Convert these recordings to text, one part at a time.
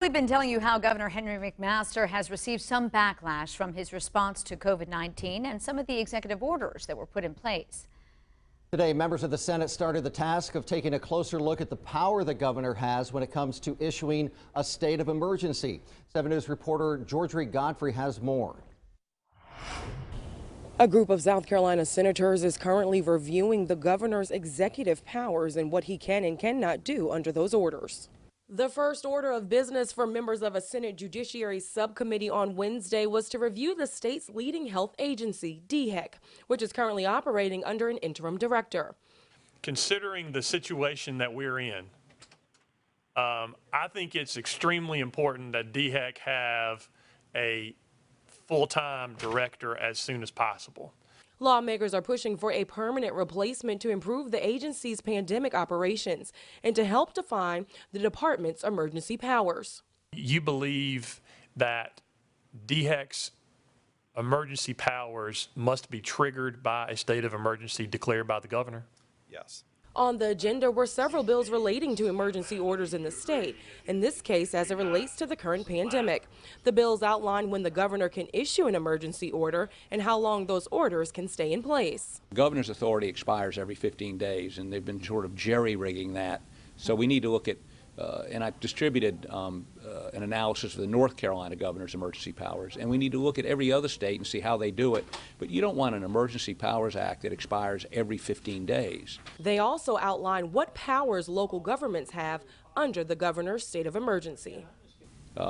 We've been telling you how Governor Henry McMaster has received some backlash from his response to COVID-19 and some of the executive orders that were put in place. Today, members of the Senate started the task of taking a closer look at the power the governor has when it comes to issuing a state of emergency. 7 News reporter George Godfrey has more. A group of South Carolina senators is currently reviewing the governor's executive powers and what he can and cannot do under those orders. The first order of business for members of a Senate Judiciary Subcommittee on Wednesday was to review the state's leading health agency, DHEC, which is currently operating under an interim director. Considering the situation that we're in, I think it's extremely important that DHEC have a full-time director as soon as possible. Lawmakers are pushing for a permanent replacement to improve the agency's pandemic operations and to help define the department's emergency powers. You believe that DHEC's emergency powers must be triggered by a state of emergency declared by the governor? Yes. On the agenda were several bills relating to emergency orders in the state, in this case as it relates to the current pandemic. The bills outline when the governor can issue an emergency order and how long those orders can stay in place. The governor's authority expires every 15 days, and they've been sort of jerry-rigging that. So we need to look at, and I've distributed an analysis of the North Carolina governor's emergency powers, and we need to look at every other state and see how they do it. But you don't want an Emergency Powers Act that expires every 15 days. They also outline what powers local governments have under the governor's state of emergency.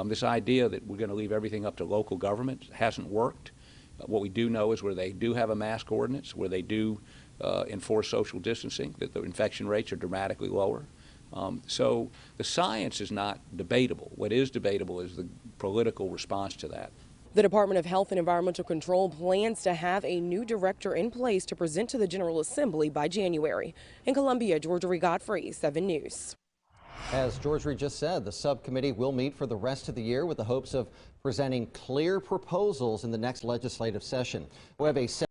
This idea that we're going to leave everything up to local governments hasn't worked. What we do know is where they do have a mask ordinance, where they do enforce social distancing, that the infection rates are dramatically lower. So the science is not debatable. What is debatable is the political response to that. The Department of Health and Environmental Control plans to have a new director in place to present to the General Assembly by January. In Columbia, George Godfrey, 7 News. As George just said, the subcommittee will meet for the rest of the year with the hopes of presenting clear proposals in the next legislative session. We have a